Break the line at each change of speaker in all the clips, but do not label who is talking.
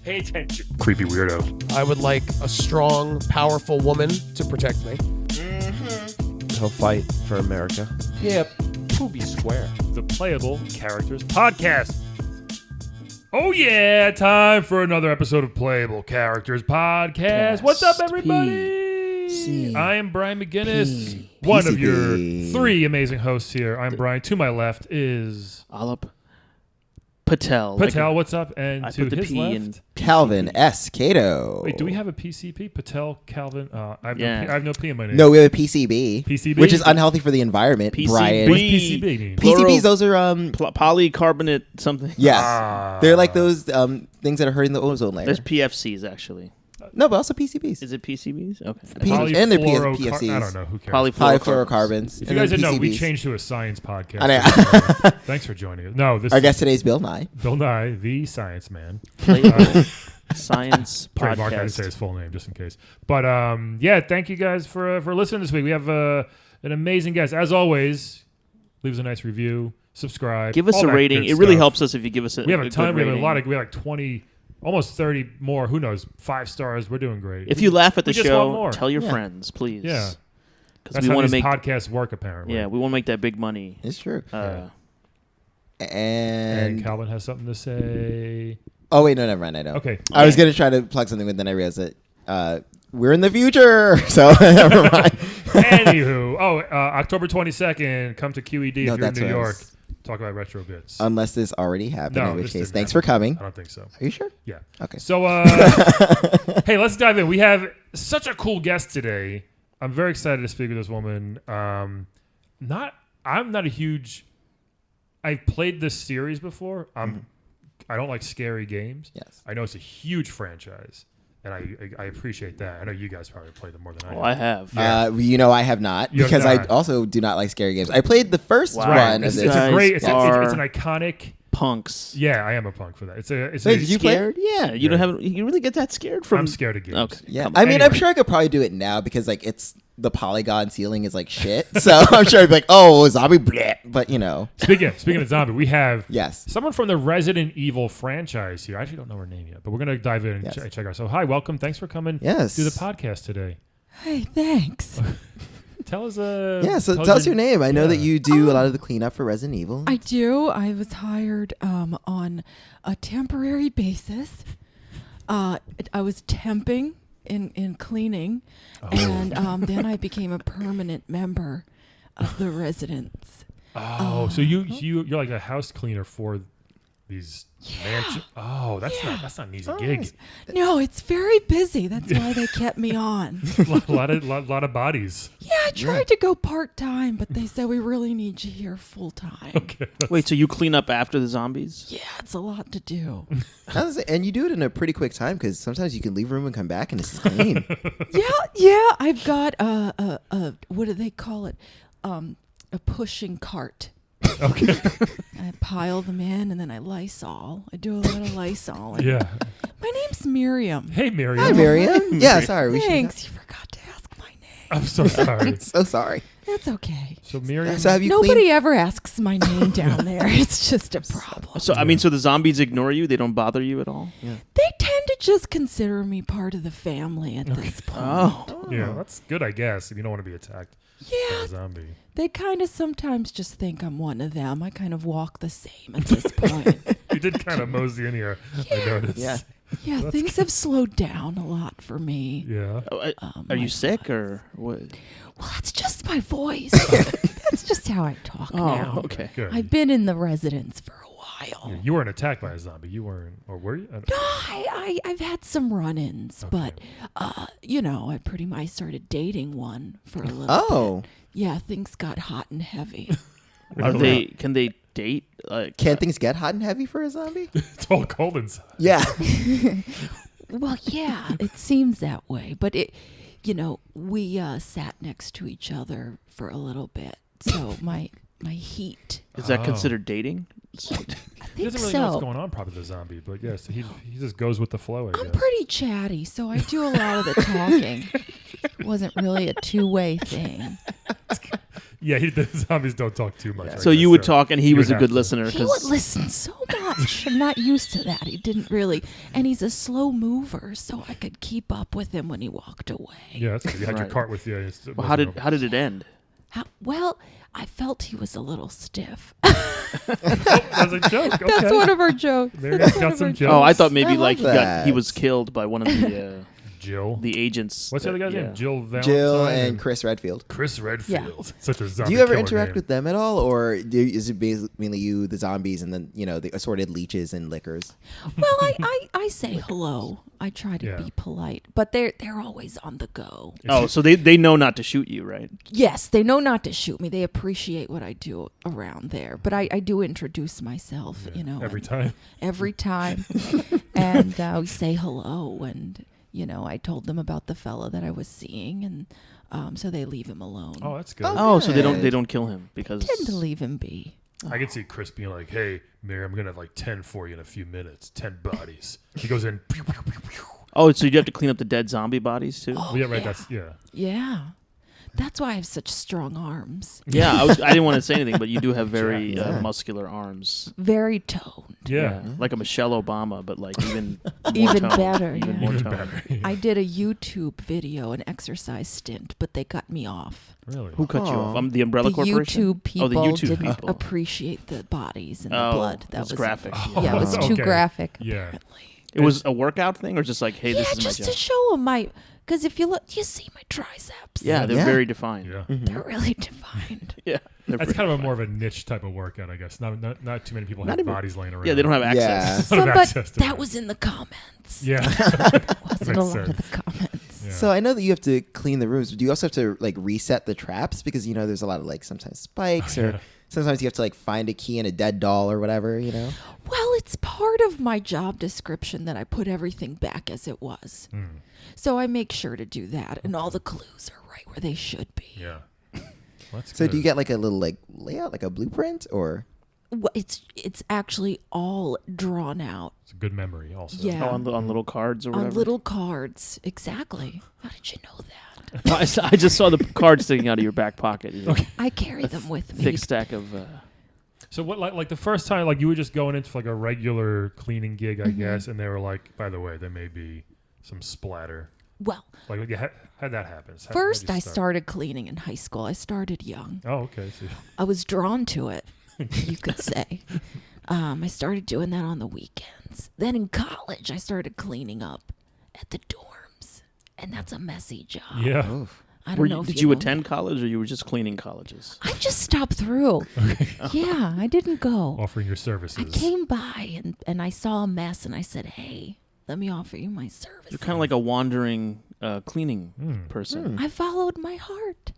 Pay attention. Creepy weirdo.
I would like a strong, powerful woman to protect me. He'll fight for America.
Yeah, Poopy Square. The Playable Characters Podcast. Oh yeah, time for another episode of Playable Characters Podcast. What's up, everybody? I am Brian McGinnis, one of your three amazing hosts here. I'm Brian. To my left is
Alap Patel.
What's up? And to his left,
Calvin S. Cato.
Wait, do we have a PCP? Patel, Calvin. I have no P in my name.
No, we have a PCB.
PCB,
which is unhealthy for the environment.
PCB.
Brian.
What's PCB mean?
PCBs, those are
polycarbonate something.
Yes, they're like those things that are hurting the ozone layer.
There's PFCs actually.
No, but also PCBs.
Is it PCBs? Okay.
And they're PFCs.
I don't know. Who cares?
Polyfluorocarbons.
If you guys didn't know, we changed to a science podcast.
I know.
Thanks for joining us. No,
our guest today is Bill Nye.
Bill Nye, the science man.
Science podcast.
Mark, I didn't say his full name just in case. But yeah, thank you guys for listening this week. We have an amazing guest. As always, leave us a nice review, subscribe.
Give us a rating. It really helps us if you give us a
We have a ton. We have
rating.
a lot of. We have like 20. Almost 30 more. Who knows? 5 stars. We're doing great.
If you laugh at the show, tell your
Yeah.
friends, please.
Yeah.
Because
That's
we
how
want to
these
make
podcasts work, apparently.
Yeah, we want to make that big money.
It's true.
And
And
Calvin has something to say.
oh wait, no, never mind. I don't.
Okay.
I was gonna try to plug something, but then I realized that we're in the future, so never mind.
Anywho, October 22nd, come to QED if you're in
that's
New
what I
York.
was-
Talk about retro bits.
Unless this already happened,
No,
in which
this
case,
didn't
thanks
happen.
for coming.
I don't think so.
Are you sure?
Yeah.
Okay.
So, hey, let's dive in. We have such a cool guest today. I'm very excited to speak with this woman. I'm not a huge. I've played this series before. I don't like scary games.
Yes.
I know it's a huge franchise, and I appreciate that. I know you guys probably played them more than I have.
I have.
I have not,
You have
because I
not.
also do not like scary games. I played the first
Wow.
one.
It's
of
a
this.
great. It's
are
an iconic.
Punks.
Yeah, I am a punk for that. It's
Wait, did you play?
Scared? Yeah. You don't have. You really get that scared from?
I'm scared of games.
Okay.
Yeah,
Come
I
on.
mean,
Anyway.
I'm sure I could probably do it now because like it's the polygon ceiling is like shit. So I'm sure I'd be like, oh, zombie, bleh. But you know,
Speaking of zombie, we have
yes.
someone from the Resident Evil franchise here. I actually don't know her name yet, but we're gonna dive in and
Yes.
check her out. So, hi, welcome. Thanks for coming.
Yes.
To the podcast today.
Hey, thanks.
Tell us.
Yeah, so tell us your name. I know that you do a lot of the cleanup for Resident Evil.
I do. I was hired on a temporary basis. I was temping in cleaning, and then I became a permanent member of the residents.
Oh, so you're like a house cleaner for these mansions. Oh, that's not an easy gig.
No, it's very busy. That's why they kept me on.
a lot of bodies.
Yeah, I tried to go part-time, but they said we really need you here full-time.
Okay.
Wait, so you clean up after the zombies?
Yeah, it's a lot to do.
And you do it in a pretty quick time because sometimes you can leave a room and come back and it's clean.
Yeah. I've got a what do they call it? A pushing cart.
Okay.
I pile them in and then I Lysol. I do a little Lysol.
Yeah.
My name's Miriam.
Hey, Miriam.
Hi, Miriam. Yeah, sorry.
Thanks. You forgot to ask my name.
I'm so sorry.
I'm so sorry.
That's okay.
So Miriam.
So have you
Nobody
cleaned?
ever asks my name down there. It's just a problem.
So I mean, so the zombies ignore you? They don't bother you at all?
Yeah.
They tend to just consider me part of the family at this point.
Oh.
Yeah, that's good, I guess. If you don't want to be attacked by
Yeah,
a zombie.
they kind of sometimes just think I'm one of them. I kind of walk the same at this point.
You did kind of mosey in here. I noticed.
Yeah.
Yeah, things have slowed down a lot for me.
Yeah.
Are you sick or what?
Well, that's just my voice. That's just how I talk now.
okay.
Good.
I've been in the residence for a while.
Yeah, you weren't attacked by a zombie. You weren't, or were you?
No, I've had some run-ins, but I pretty much started dating one for a little
Oh,
bit. Yeah, things got hot and heavy.
Can they date?
can things get hot and heavy for a zombie?
It's all cold inside.
Yeah.
Well, yeah, it seems that way, but we sat next to each other for a little bit, so my heat.
Is that considered dating?
I
He
think
doesn't really know what's
so.
going on, probably the zombie, but yes, he just goes with the flow. I
I'm
guess.
pretty chatty, so I do a lot of the talking. It wasn't really a two-way thing.
Yeah, the zombies don't talk too much.
Yeah.
I
So
guess,
you would talk, and he
you
was
would
a good
have to.
listener.
He would listen so much. I'm not used to that. He didn't really, and he's a slow mover, so I could keep up with him when he walked away.
Yeah, that's good. You had your
Right.
cart with you.
Well, how did it end?
Well, I felt he was a little stiff.
That was a joke. Okay.
That's one of our jokes.
Miriam's
That's one
got
of
some
our
jokes.
Oh, I thought maybe
I
like
love
he
that.
was killed by one of
Jill.
the agents.
What's the other guy's
yeah.
name? Jill Valentine.
Jill and Chris Redfield.
Chris Redfield. Such a zombie
Do you ever
killer
interact
name.
with them at all, or is it mainly you, the zombies, and then the assorted leeches and lickers?
Well, I say hello. I try to
Yeah.
be polite, but they're always on the go.
Oh, so they know not to shoot you, right?
Yes, they know not to shoot me. They appreciate what I do around there, but I do introduce myself,
Every
and
time.
every time, and we say hello, and I told them about the fella that I was seeing, and so they leave him alone.
Oh, that's good.
Oh, so
good.
they don't kill him because
Tend to leave him be.
I can see Chris being like, "Hey, Miriam, I'm gonna have like 10 for you in a few minutes. 10 bodies." He goes in. Pew, pew, pew, pew.
Oh, so you have to clean up the dead zombie bodies too?
Oh,
Yeah, right.
yeah.
That's
Yeah, that's why I have such strong arms.
Yeah, I didn't want to say anything, but you do have very
Yeah.
muscular arms.
Very toned.
Yeah.
Like a Michelle Obama, but like even more
Even
toned.
better,
Even
yeah.
more
Even
toned.
better.
I did a YouTube video, an exercise stint, but they cut me off.
Really?
Who cut you
Aw.
off? The Umbrella
The
Corporation.
YouTube people
Oh, the YouTube
didn't
people.
appreciate the bodies and the
Oh,
blood. That
it's
was
graphic.
Yeah, it was too
Okay.
graphic.
Yeah.
Apparently.
It was a workout thing, or just like, hey,
Yeah,
this is my
just
job.
to show them because if you look, you see my triceps.
Yeah, they're
Yeah.
very defined.
Yeah.
They're really defined.
Yeah, they're
That's
pretty
kind of
defined.
more of a niche type of workout, I guess. Not too many people
Not
have
even-
bodies laying around.
Yeah, they don't have access.
Yeah.
Don't
So,
have
but
access to
that was in the comments.
Yeah.
Wasn't
Makes
a lot of
sense.
the comments.
Yeah.
So I know that you have to clean the rooms, but do you also have to like reset the traps because there's a lot of like sometimes spikes or
Yeah.
sometimes you have to like find a key in a dead doll or whatever.
Well, it's part of my job description that I put everything back as it was.
Hmm.
So I make sure to do that, and all the clues are right where they should be.
Yeah. Well, that's
So
good.
do you get like a little like layout, like a blueprint, or
Well, it's actually all drawn out
It's a good memory, also.
Yeah.
Oh, on little cards or whatever.
on little cards. Exactly. How did you know that?
I just saw the card sticking out of your back pocket. You know,
I carry them with me.
thick stack of.
So what, like the first time, like you were just going into like a regular cleaning gig,
Mm-hmm.
I guess, and they were like, by the way, there may be some splatter.
Well,
Like, how'd that happen?
first
how'd
I
you start?
started cleaning in high school. I started young.
Oh, okay. So,
I was drawn to it, you could say. I started doing that on the weekends. Then in college, I started cleaning up at the dorms, and that's a messy job.
yeah.
I don't know if
Did you
know
attend
that.
college, or you were just cleaning colleges?
I just stopped through. Yeah, I didn't go.
Offering your services.
I came by and I saw a mess, and I said, "Hey, let me offer you my service."
You're kind of like a wandering cleaning person
I followed my heart.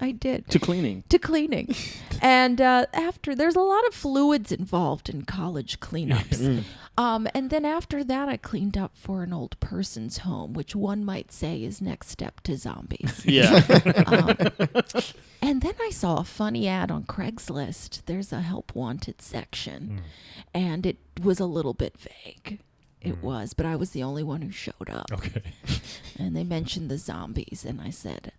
I did.
to cleaning.
To cleaning. And after, there's a lot of fluids involved in college cleanups. And then after that, I cleaned up for an old person's home, which one might say is next step to zombies.
Yeah.
And then I saw a funny ad on Craigslist. There's a help wanted section, and it was a little bit vague. It was, but I was the only one who showed up.
Okay.
And they mentioned the zombies, and I said,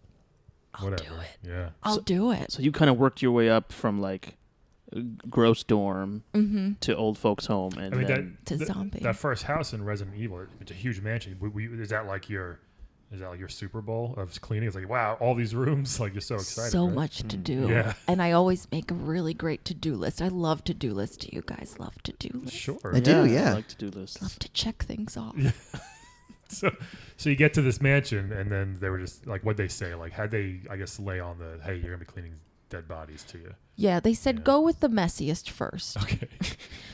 I'll
Whatever.
do it.
Yeah.
I'll do it.
So you kind of worked your way up from like a gross dorm to old folks' home, and
I mean,
then
To zombie.
that first house in Resident Evil, it's a huge mansion. Is that like your Super Bowl of cleaning? It's like, wow, all these rooms. Like, you're so excited.
So
right?
much to do.
Yeah.
And I always make a really great to-do list. I love to-do lists. Do you guys love to-do lists?
Sure.
I do,
I
yeah.
like to do lists.
Love to check things off.
So you get to this mansion, and then they were just like, what'd they say? Like, had they, I guess, lay on the, hey, you're gonna be cleaning dead bodies to you.
Yeah, they said
Yeah.
go with the messiest first.
Okay.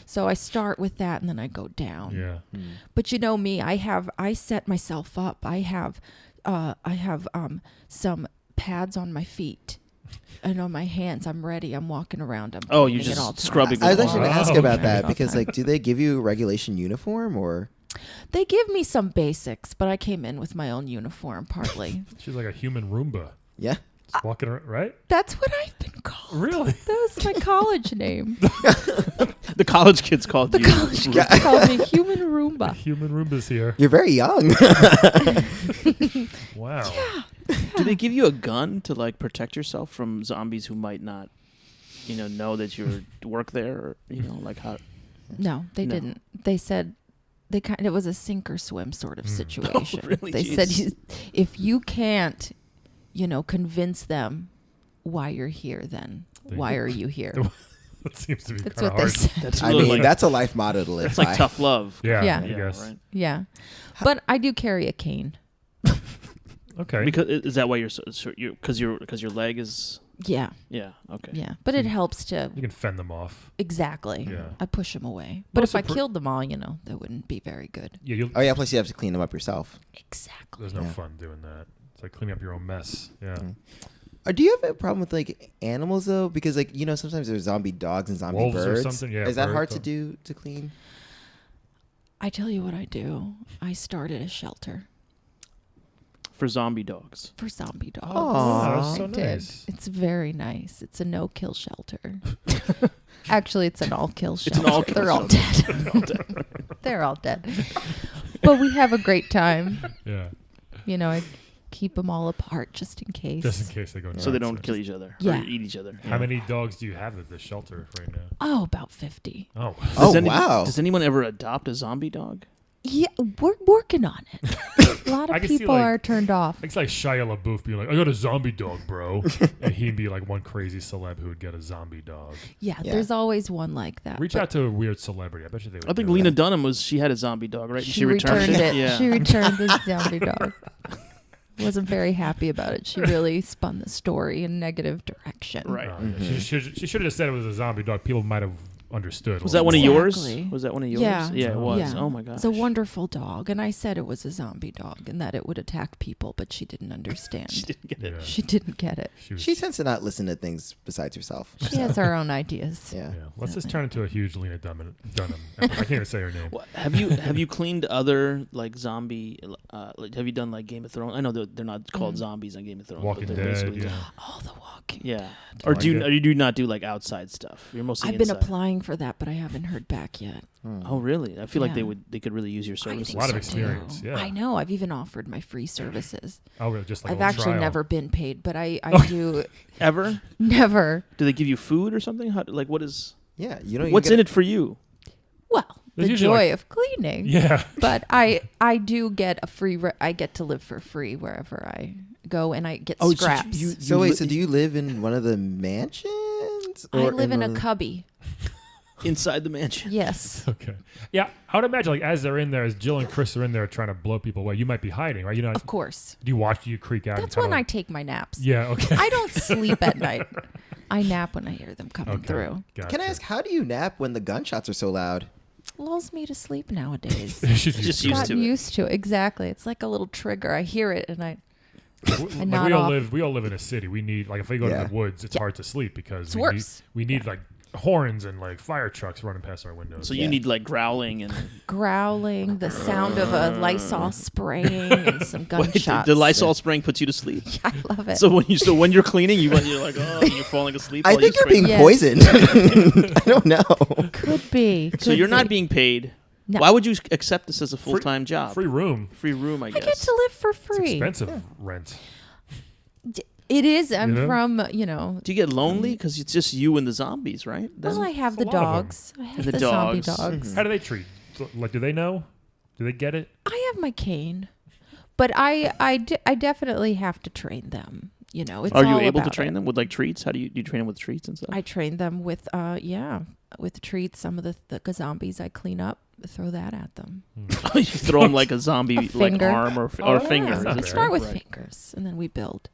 So I start with that and then I go down.
Yeah.
But you know me, I set myself up. I have some pads on my feet and on my hands. I'm ready. I'm walking around. I'm
Oh, you're
cleaning at
just
all times.
scrubbing
I was
with
actually going to
Wow.
ask about
Okay.
that because like, do they give you regulation uniform or?
They give me some basics, but I came in with my own uniform partly.
She's like a human Roomba.
Yeah.
Just walking around, right?
That's what I've been called.
Really?
That was my college name.
The college kids called
The
you.
college kids called me Human Roomba.
Human Roomba's here.
You're very young.
Wow.
Do they give you a gun to like protect yourself from zombies who might not, know that you work there, or like how?
No, they didn't. They said it was a sink or swim sort of situation.
Oh, really?
They said if you can't, convince them why you're here, then why are you here?
That seems to be
That's
kind of
what they
hard.
said.
That's
I
really
mean, that's a life motto to live
that's
by.
like tough love.
Yeah,
Yeah.
I guess.
Right.
Yeah, but I do carry a cane.
Okay.
Because is that why because your leg is?
Yeah,
Okay.
yeah, but it helps to
You can fend them off.
exactly.
Yeah.
I push them away. But
Also
if I killed them all, that wouldn't be very good.
Yeah,
Oh yeah, plus you have to clean them up yourself.
Exactly.
there's no
Yeah.
fun doing that. It's like cleaning up your own mess. Yeah.
Do you have a problem with like animals though? Because like sometimes there's zombie dogs and zombie
Wolves or
birds.
something? Yeah,
Is that
birds,
hard to do to clean?
I tell you what I do. I started a shelter
For zombie dogs.
for zombie dogs.
Oh, that's so
I did.
nice.
It's very nice. It's a no-kill shelter. Actually, it's an all-kill shelter.
It's an all-kill
They're all dead. They're all dead. But we have a great time.
Yeah.
I keep them all apart just in case.
Just in case they go
So they
nuts
don't
or-
kill each other
Yeah.
or eat each other.
How many dogs do you have at this shelter right now?
Oh, about 50.
Oh.
Oh wow.
Does anyone ever adopt a zombie dog?
Yeah, we're working on it. A lot
I
of
can see,
people
like-
are turned off.
It's like Shia LaBeouf being like, I got a zombie dog, bro. And he'd be like one crazy celeb who would get a zombie dog.
Yeah,
Yeah.
there's always one like that.
Reach
but
out to a weird celebrity. I bet you they would.
I think
do
Lena
that.
Dunham she had a zombie dog, right?
She returned it.
Yeah.
She returned the zombie dog. Wasn't very happy about it. She really spun the story in negative direction.
Right.
Oh, yeah. She should have just said it was a zombie dog. People might have understood.
Was that one of yours?
Exactly.
Was that one of yours?
Yeah.
Yeah, it was.
Yeah.
Oh my gosh.
It's a wonderful dog, and I said it was a zombie dog and that it would attack people, but she didn't understand.
She didn't get it.
Yeah.
She didn't get it.
was-
She tends to not listen to things besides herself.
She has her own ideas.
Yeah.
Yeah. Let's just turn into a huge Lena Dunham. I can't even say her name.
What, have you cleaned other like zombie? Have you done like Game of Thrones? I know they're not called zombies on Game of Thrones.
Walking
but they're
Dead.
basically-
Yeah.
Oh, the walking.
Yeah. Or
Like
do you,
it.
or you do not do like outside stuff? You're mostly
I've been
inside.
applying for that, but I haven't heard back yet.
Oh really? I feel like
Yeah.
they could really use your
I
services.
think
lot of
so,
experience,
too.
yeah.
I know. I've even offered my free services.
Oh, really? Just like a
I've
little
actually
trial.
never been paid, but I do
Ever?
never.
Do they give you food or something? Like what is?
Yeah.
What's in it for you?
Well,
There's
the
usually,
joy
like-
of cleaning.
Yeah.
But I do get a free. I get to live for free wherever I go, and I get
so
scraps.
So wait, so do you live in one of the mansions?
I
or
live in a
one of the-
cubby.
inside the mansion?
Yes.
Okay. Yeah. I would imagine, like, as they're in there, as Jill and Chris are in there trying to blow people away, you might be hiding, right?
Of course.
Do you creak out?
That's
and
when I
kinda
take my naps.
Yeah. Okay.
I don't sleep at night. I nap when I hear them coming
Okay.
through.
Gotcha.
Can I ask, how do you nap when the gunshots are so loud?
Lulls me to sleep nowadays.
She's
Just
to
used
it.
to it.
Used to it. Exactly. It's like a little trigger. I hear it and I
Like,
nod
we all
off.
live in a city. We need, like, if we go
Yeah.
to the woods, it's
Yeah.
hard to sleep because
It's
we
worse.
need like horns and like fire trucks running past our windows.
So you need like growling and
growling, the sound of a Lysol spraying, and some
Wait,
gunshots.
the Lysol spraying puts you to sleep.
I love it.
So when you're cleaning, you're like, oh, and you're falling asleep.
I
while
think
you
you're
spray-
being
Yes.
poisoned. I don't know.
Could be.
So you're not being paid.
No.
Why would you accept this as a full-time job?
Free room.
Free room, I
I
guess.
get to live for
It's
free.
expensive rent.
It is. I'm
You know?
from,
Do you get lonely because it's just you and the zombies, right?
well, I have
There's
the
a lot of 'em.
dogs. I have
And the
the zombie
dogs.
dogs.
How do they treat? Like, do they know? Do they get it?
I have my cane, but I definitely have to train them. It's
Are you
all
able to
about
train
it.
them with like treats? How do you train them with treats and stuff?
I train them with with treats. Some of the zombies I clean up, throw that at them.
You throw them like a zombie like
finger.
arm or
Oh,
finger.
yeah.
is
Not
it
bad.
Start with
Right.
fingers, and then we build.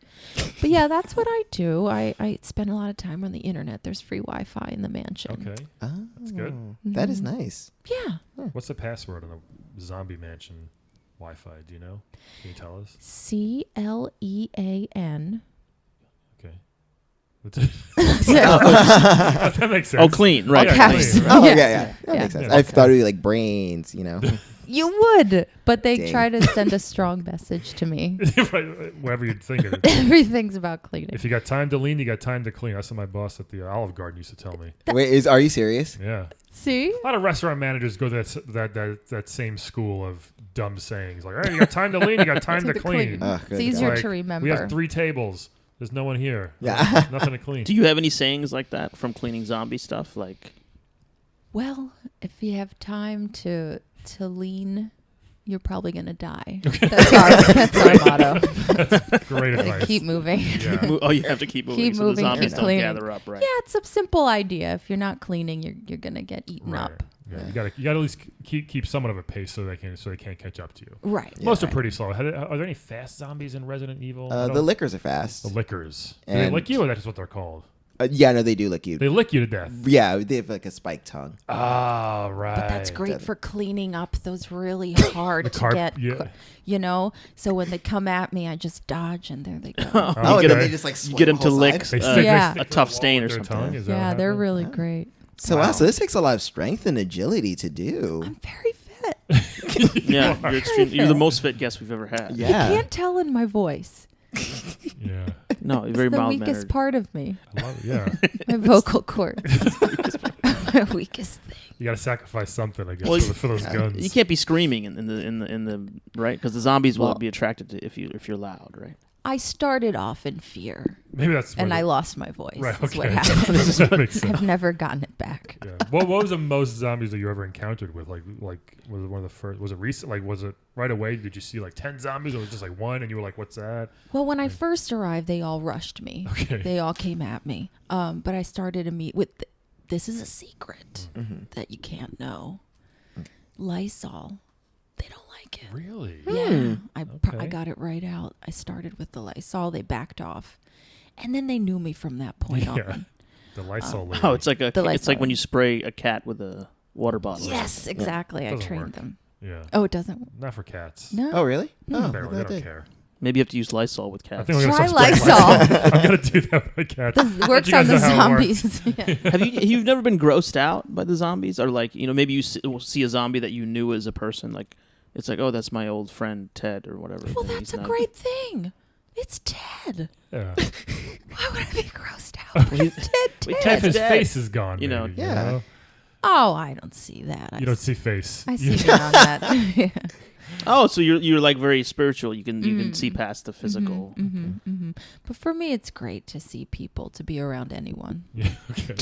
But yeah, that's what I do. I spend a lot of time on the internet. There's free Wi-Fi in the mansion.
Okay.
Oh,
That's good.
That is
Mhm.
nice.
Yeah.
What's the password on the zombie mansion Wi-Fi? Do you know? Can you tell us?
CLEAN.
Okay. That makes sense.
Oh, clean, right?
yeah,
Caps.
clean,
Oh,
right?
yeah. That
Yeah.
makes sense.
Yeah.
I thought it would be like brains,
You would, but they
Dang.
try to send a strong message to me.
Right, whatever you're thinking.
Everything's about cleaning.
If you got time to lean, you got time to clean. That's what my boss at the Olive Garden used to tell me.
Wait, are you serious?
Yeah.
See?
A lot of restaurant managers go to that same school of dumb sayings. Like, all right, you got time to lean, you got time to clean.
Oh, good
It's easier
Like,
to remember.
We have 3 tables. There's no one here.
Yeah.
Nothing to clean.
Do you have any sayings like that from cleaning zombie stuff? Like,
Well, if you have time to lean, you're probably gonna die. That's our motto.
Great advice.
Keep moving.
Yeah.
oh, you have to keep moving
Keep
so
moving
the
and
zombies don't
cleaning.
gather up, right?
Yeah, it's a simple idea. If you're not cleaning, you're gonna get eaten
Right.
up.
Yeah, you gotta at least keep somewhat of a pace so they can't catch up to you.
Right.
Most are pretty slow. Are there any fast zombies in Resident Evil? I
The
don't-
lickers are fast.
The lickers. Do they
And-
lick you, or that's just what they're called?
Yeah, no, they do lick you.
They lick you to death.
Yeah, they have like a spiked tongue.
Ah, right.
But that's great for cleaning up those really hard
The
to get,
yeah.
you know. So when they come at me, I just dodge, and there they go.
Oh,
Oh,
and then
okay.
they just like
You get them to lick
They
uh,
stick,
Yeah.
they stick
a tough
to the
stain
wall
or
with their
something.
tongue? Is that
Yeah,
what
they're
happens?
really great.
So
Wow.
so this takes a lot of strength and agility to do.
I'm very fit.
Yeah, you're the most fit guest we've ever had.
You
Yeah.
can't tell in my voice.
Yeah.
No, you're very
It's the
mild
weakest
mannered.
part of me.
I love it. Yeah.
My vocal cords. My weakest thing.
You got to sacrifice something, I guess,
Well,
for those guns.
You can't be screaming in the right because the zombies will
Well-
be attracted to if you're loud, right?
I started off in fear,
Maybe that's
and
what
I
it-
lost my voice.
Right.
Is
Okay.
what happened.
That makes sense.
I've never gotten it back.
Yeah. What was the most zombies that you ever encountered with? Like was it one of the first? Was it recent? Like was it right away? Did you see like 10 zombies, or was it just like one, and you were like, "What's that?"
Well, when I first arrived, they all rushed me.
Okay.
They all came at me. But I started to meet with. This is a secret that you can't know. Lysol. They don't like it.
Really?
Yeah, I
Okay.
got it right out. I started with the Lysol. They backed off, and then they knew me from that point
Yeah.
on.
The Lysol. lady.
Oh, it's like
The lights
it's like
on.
when you spray a cat with a water bottle.
Yes, exactly. I
Doesn't
trained
work.
them.
Yeah.
Oh, it doesn't.
Not for cats.
No.
Oh, really? Oh,
Barely.
I
They
thought
don't
they-
care.
Maybe you have to use Lysol with
I
cats.
think we're gonna
Try
start spraying
Lysol.
I'm gonna do that with cats.
This
Let
works
you guys
on the
know how it works.
zombies. Yeah.
Have you've never been grossed out by the zombies, or like maybe you see a zombie that you knew as a person, like it's like, oh, that's my old friend Ted or whatever.
Well,
and
that's
he's
a
not-
great thing. It's Ted.
Yeah.
Why would I be grossed out?
Well, he-
Ted.
Wait,
If his
dead.
face is gone,
You know,
maybe,
yeah.
know?
Oh, I don't see that.
You don't see face.
I see beyond that. Yeah.
Oh, so you're like very spiritual. You can see past the physical.
But for me, it's great to see people, to be around anyone.
Yeah. Okay.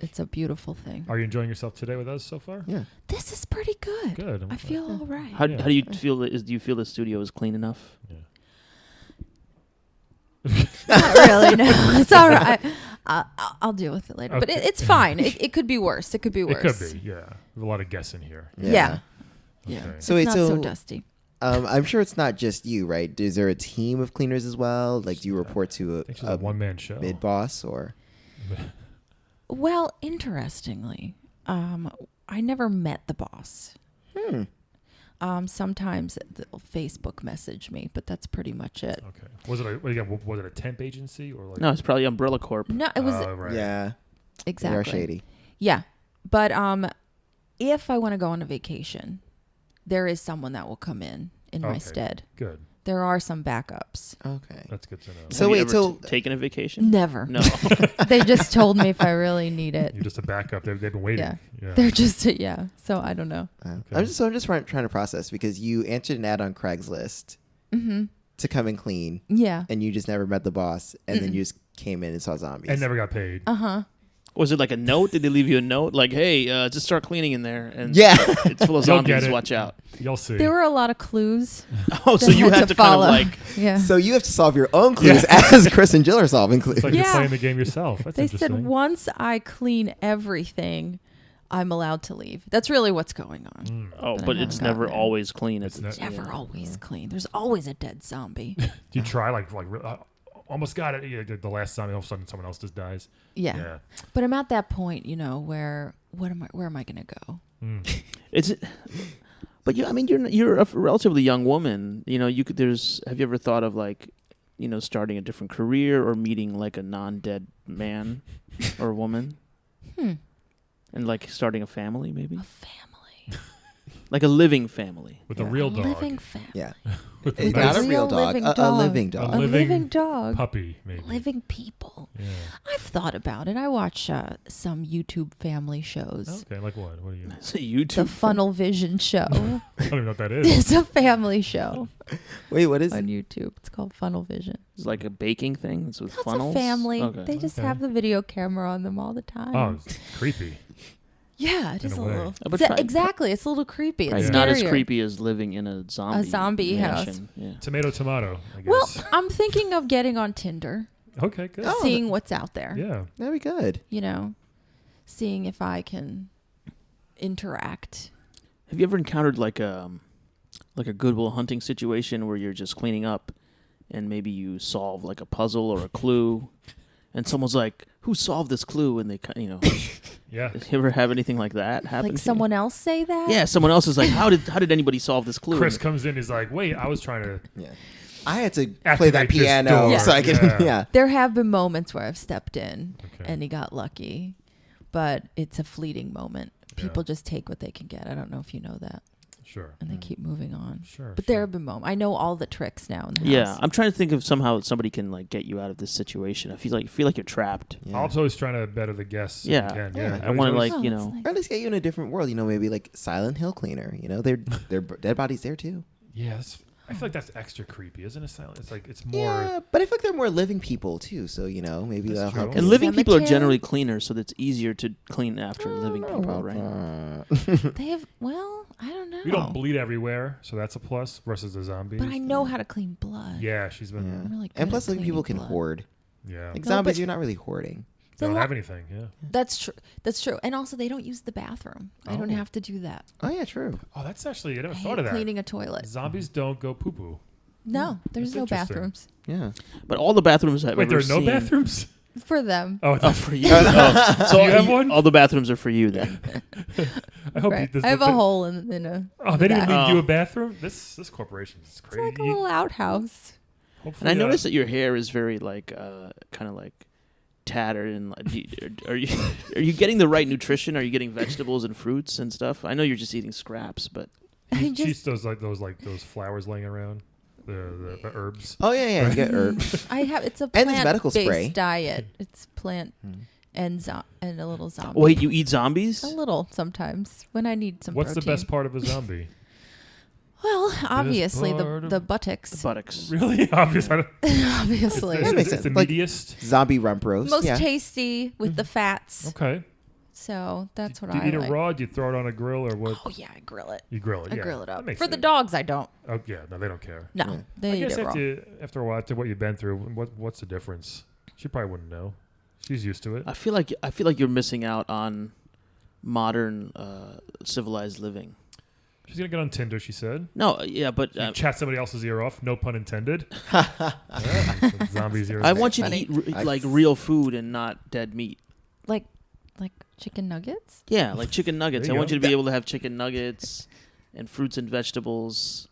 It's a beautiful thing.
Are you enjoying yourself today with us so far?
Yeah.
This is pretty good.
Good.
I feel all right.
How
Yeah.
do you feel? Do you feel the studio is clean enough?
Not really. No, it's all right. I'll deal with it later. But
Okay.
it's fine. It could be worse. It could be
It
worse.
could be. Yeah. There's a lot of guessing here.
Yeah.
Okay.
So
It's
wait,
not so dusty.
I'm sure it's not just you, right? Is there a team of cleaners as well? Like, do you report to
I think she's
a
a one-man show.
mid boss or?
Well, interestingly, I never met the boss. Sometimes they'll Facebook message me, but that's pretty much it.
Okay. Was it a temp agency or like?
No, it's probably Umbrella Corp.
No, it was
Oh, right.
Yeah,
exactly
they are shady.
Yeah, but if I want to go on a vacation, there is someone that will come in my
Okay.
stead.
Good.
There are some backups.
Okay.
That's good to know.
So
Have you
wait,
ever
so
taken a vacation?
Never.
No.
They just told me if I really need it.
You're just a backup. They've been waiting.
Yeah.
Yeah.
They're just yeah. So I don't know.
I'm just trying to process because you answered an ad on Craigslist to come and clean,
Yeah.
and you just never met the boss, and then you just came in and saw zombies.
And never got paid.
Was it like a note? Did they leave you a note like, "Hey, just start cleaning in there"? And
Yeah.
it's full of
You'll get
zombies.
it.
Watch out.
You'll see.
There were a lot of clues.
Oh, so
that
you
had
have to kind
follow.
of like.
Yeah.
So you have to solve your own clues as Chris and Jill are solving clues.
it's like you're
Yeah.
playing the game yourself. That's
They
interesting.
said once I clean everything, I'm allowed to leave. That's really what's going on.
Oh,
But
but
I
it's
haven't
never
gotten there.
always clean.
It's
It's
Never always clean. There's always a dead zombie.
Do you try almost got it? Yeah, the last zombie, all of a sudden someone else just dies.
Yeah.
Yeah.
But I'm at that point, where where am I going to go?
It's. But I mean, you're a relatively young woman. You could. Have you ever thought of like, starting a different career or meeting like a non-dead man or woman? And like starting a family, maybe.
A family.
Like a living family.
with a real dog.
Living family.
Yeah.
With
It's
a
not a
nice
real dog. A living
A
dog.
A
living
living dog.
puppy, maybe.
Living people.
Yeah.
I've thought about it. I watch some YouTube family shows.
Okay, like what? What are you?
It's a YouTube.
The Funnel Vision show.
I don't even know what that is.
It's a family show
Wait, what is
on
it?
YouTube. It's called Funnel Vision.
It's like a baking thing. It's with
That's
funnels.
a family.
Okay.
They just
Okay.
have the video camera on them all the time.
Oh, it's creepy.
Yeah, it
In
is
a
a
way.
little.
But
Exactly. It's a little creepy. It's
It's not as
scarier.
creepy as living in a zombie
house.
mansion. Yeah.
Tomato, tomato, I guess.
Well, I'm thinking of getting on Tinder,
okay, good.
Oh,
seeing what's out there.
Yeah.
That'd be good.
You know, seeing if I can interact.
Have you ever encountered like a Goodwill Hunting situation where you're just cleaning up, and maybe you solve like a puzzle or a clue, and someone's like, "Who solved this clue?" And they,
Yeah.
you ever have anything like that happen?
Like
to you?
someone else say that?
Yeah, someone else is like, "How did anybody solve this clue?"
Chris comes in, he's like, wait, I was trying to.
Yeah. I had to play
Activate
that
this
piano
door.
so I could.
Yeah.
Yeah.
There have been moments where I've stepped in
Okay.
and he got lucky, but it's a fleeting moment. People just take what they can get. I don't know if you know that.
Sure.
And they keep moving on.
Sure.
But there have been moments. I know all the tricks now in the
Yeah,
house.
I'm trying to think of somehow somebody can like get you out of this situation. I feel like you're trapped.
Yeah.
I'm always trying to better the guests.
Yeah.
If you can.
Yeah.
I want to
Always-
like
Oh,
you
that's
know.
nice.
Or at least get you in a different world. You know, maybe like Silent Hill cleaner. You know, their dead bodies there too.
Yeah, I feel like that's extra creepy, isn't it? Silent. It's like it's more.
Yeah, but I feel like they're more living people too. So you know, maybe
That's
that'll
true.
help.
And
you.
living people are
Cemetery?
generally cleaner, so that's easier to clean after living people, right?
They have, well, I don't know.
We don't bleed everywhere, so that's a plus versus the zombies.
But I know how to clean blood.
Yeah, she's been.
Yeah.
I'm really good
And plus,
at
living people
cleaning
can
blood.
hoard.
Yeah.
Like
No,
zombies,
but-
you're not really hoarding.
They don't
The
have anything. Yeah.
That's true. That's true. And also, they don't use the bathroom. I don't
Oh.
have to do that.
Oh yeah, true.
Oh, that's actually I never
I
thought
hate
of that.
cleaning a toilet.
Zombies don't go poo poo.
No, there's
That's
no
interesting.
bathrooms
Yeah.
But all the bathrooms I've
Wait, there
ever
are no
seen.
bathrooms.
for them.
Oh,
Oh, for you. Oh, so
Do you have one?
all the bathrooms are for you then.
I hope
Right.
you,
I have a hole in a.
Oh, they didn't
back.
leave you
Oh.
a bathroom. This corporation is
It's
crazy.
like a little outhouse.
Hopefully,
And I noticed that your hair is very like kind of like tattered and like, are you getting the right nutrition? Are you getting vegetables and fruits and stuff? I know you're just eating scraps, but
I
She
just,
eats those flowers laying around, the herbs.
Oh yeah, you get herbs.
I have. It's a
And there's medical
plant-based
spray.
diet. It's plant and and a little zombie.
wait, you eat zombies?
A little sometimes when I need some.
What's the
protein.
best part of a zombie?
Well, obviously
part
the
of-
the
The
buttocks.
buttocks.
Really obvious. I don't-
Obviously,
That makes
it's the
sense. Like-
meatiest.
Zombie rump roast.
most
yeah.
tasty with the fats.
Okay.
So that's what
Do you
I
eat
like.
it raw? Do you throw it on a grill or what?
Oh yeah, I grill it.
You grill it.
I
Yeah.
grill it
That
up.
makes
For the
sense.
dogs, I don't.
Oh yeah, no, they don't care.
No,
Yeah.
I
they eat
guess
it raw.
after a while, after what you've been through, what's the difference? She probably wouldn't know. She's used to it.
I feel like you're missing out on modern civilized living.
She's gonna get on Tinder. She said.
No, yeah, but
She chat somebody else's ear off. No pun intended. Yeah, zombies ear.
I want you to
funny.
eat like real food and not dead meat.
like chicken nuggets.
Yeah, like chicken nuggets.
There
I
you
want
go.
you to be able to have chicken nuggets and fruits and vegetables,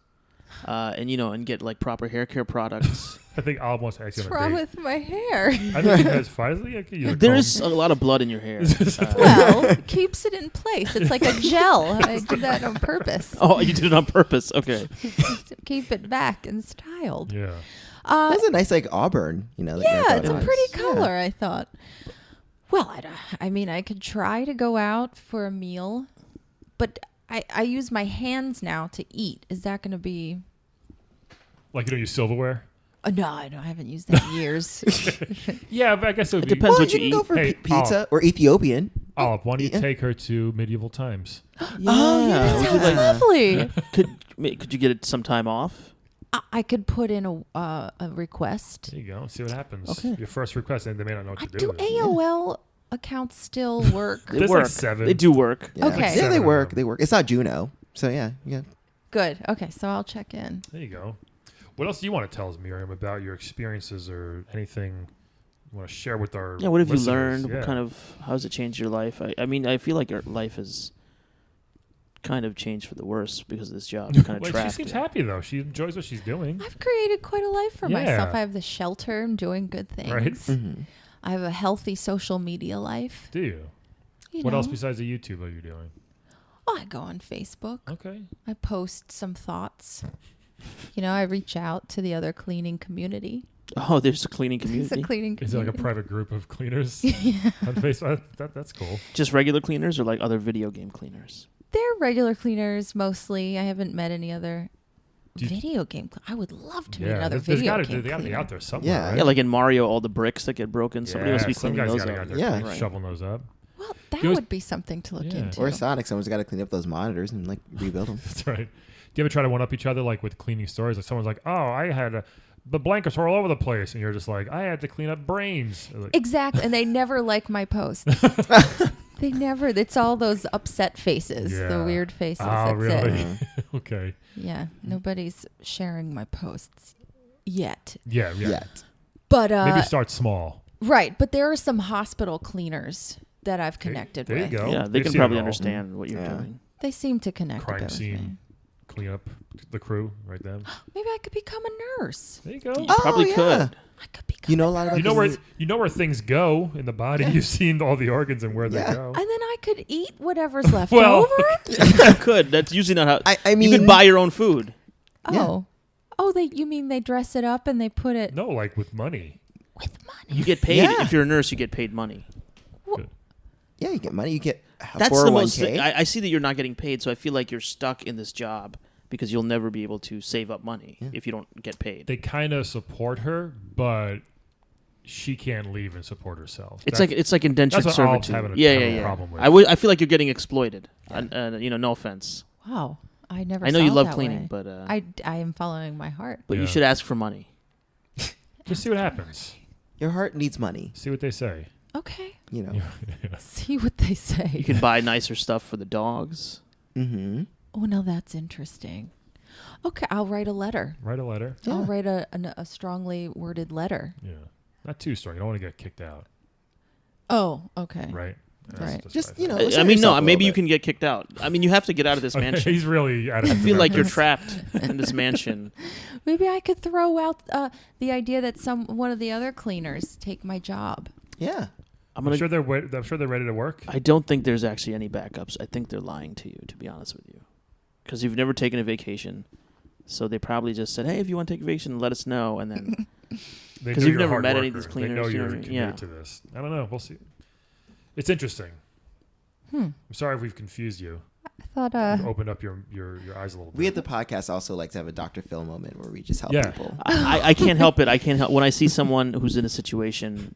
and get like proper hair care products.
I think I'll almost ask you
What's
on a
wrong
date.
with my hair?
I think you guys finally. I could use a
There
comb.
is a lot of blood in your hair.
Well, it keeps it in place. It's like a gel. I did that on purpose.
Oh, you did it on purpose. Okay.
To keep it back and styled.
Yeah.
That's a nice like auburn. You know. that your
Yeah,
haircut
it's a
has.
pretty
Yeah.
color, I thought. Well, I mean, I could try to go out for a meal, but I use my hands now to eat. Is that going to be...
Like you don't use silverware.
No, I haven't used that in years.
Yeah, but I guess it would
It
be.
depends
Well,
what
you
you
can go
eat.
for
Hey,
pizza or Ethiopian.
Olive, why don't you
Yeah.
take her to medieval times?
Yeah.
That
Would you
sounds
like-
lovely.
could you get it some time off?
I could put in a request.
There you go. See what happens.
Okay.
Your first request, and they may not know what to
Do
do.
AOL accounts still work?
They
There's
work.
like 7.
They do work.
Yeah.
Okay.
Yeah,
Seven
they
of
work.
them.
They work. It's not Juno. So yeah.
Good. Okay, so I'll check in.
There you go. What else do you want to tell us, Miriam, about your experiences or anything you want to share with our
Yeah. What have you
listeners?
learned?
Yeah.
What kind of how has it changed your life? I mean, I feel like your life has kind of changed for the worse because of this job. You're kind of
Well, she
trapped.
seems happy though. She enjoys what she's doing.
I've created quite a life for
Yeah.
myself. I have the shelter. I'm doing good things.
Right.
Mm-hmm.
I have a healthy social media life.
Do you?
You
What
know.
else besides the YouTube are you doing?
Oh, I go on Facebook.
Okay.
I post some thoughts. I reach out to the other cleaning community.
Oh, there's a cleaning
It's
community.
a cleaning
Is it
community.
like a private group of cleaners
Yeah.
on Facebook? That's cool.
Just regular cleaners or like other video game cleaners?
They're regular cleaners mostly. I haven't met any other
Do you-
video game. I would love to meet
Yeah,
another
there's
video
gotta,
game
they gotta be
cleaner.
out there somewhere.
Yeah.
right?
Yeah, like in Mario, all the bricks that get broken. Somebody must be
some
cleaning
guys
those
gotta be
up.
out there
Yeah.
Right.
shoveling those up.
Well, that
You always-
would be something to look
Yeah.
into.
Or Sonic, someone's got to clean up those monitors and like rebuild them.
That's right. Do you ever try to one up each other like with cleaning stories? Like someone's like, "Oh, I had the blankets were all over the place," and you're just like, "I had to clean up brains." Like,
Exactly, and they never like my posts. They never. It's all those upset faces, the
Yeah.
weird faces.
oh,
That's
really?
it.
Okay.
Yeah, nobody's sharing my posts yet.
Yeah.
Yet.
But
Maybe start small.
right, but there are some hospital cleaners that I've connected
there you
with.
go.
Yeah, they
They've
can
seen it
probably
all.
understand what you're
Yeah.
doing.
They seem to connect a
Crime
bit with me.
scene, clean up the crew right then.
Maybe I could become a nurse.
There you go.
You
Oh,
probably
yeah.
could.
I could become.
You know a lot about
You know where things go in the body. You've seen all the organs and where
Yeah.
they go.
And then I could eat whatever's left
Well,
over.
You could. That's usually not how.
I mean,
you could buy your own food.
Oh, you mean they dress it up and they put it
No, like with money.
with money?
You get paid
Yeah.
if you're a nurse. You get paid money.
Yeah, you get money. You get a
That's
401k.
the most. I see that you're not getting paid, so I feel like you're stuck in this job because you'll never be able to save up money if you don't get paid.
They kind of support her, but she can't leave and support herself.
It's like indentured
that's what I'll
servitude.
have a-
yeah,
have
yeah,
a
yeah.
problem with.
I feel like you're getting exploited. No offense.
Wow, I never.
I know
saw
you
it
love
that
cleaning,
way.
but
I am following my heart.
you
Yeah.
should ask for money.
Just see what happens.
Your heart needs money.
See what they say.
Okay,
You know.
see what they
You
say.
can buy nicer stuff for the dogs.
Mm-hmm.
Oh, now that's interesting. Okay, I'll write a letter.
Write a letter.
I'll write a strongly worded letter.
Yeah. Not too strong. You don't want to get kicked out,
Oh, okay.
right?
Right.
That's
Just,
what I think.
listen
I
to
mean,
yourself
no,
a
maybe
little
you
bit.
can get kicked out. I mean, you have to get out of this
Okay,
mansion.
he's really out of
I
his
feel like you're
depth.
trapped in this mansion.
Maybe I could throw out the idea that one of the other cleaners take my job.
Yeah.
I'm sure they're ready to work.
I don't think there's actually any backups. I think they're lying to you, to be honest with you, because you've never taken a vacation. So they probably just said, "Hey, if you want to take a vacation, let us know." And then
They
'Cause
know
you've
you're a
never
hard
met any of
worker.
these
They know
cleaners, you
you're
know what I mean?
committed
Yeah.
to this. I don't know. We'll see. It's interesting. I'm sorry if we've confused you.
I thought
We've opened up your eyes a little bit.
We at the podcast also like to have a Dr. Phil moment where we just help
Yeah.
people.
I can't help it. I can't help when I see someone who's in a situation.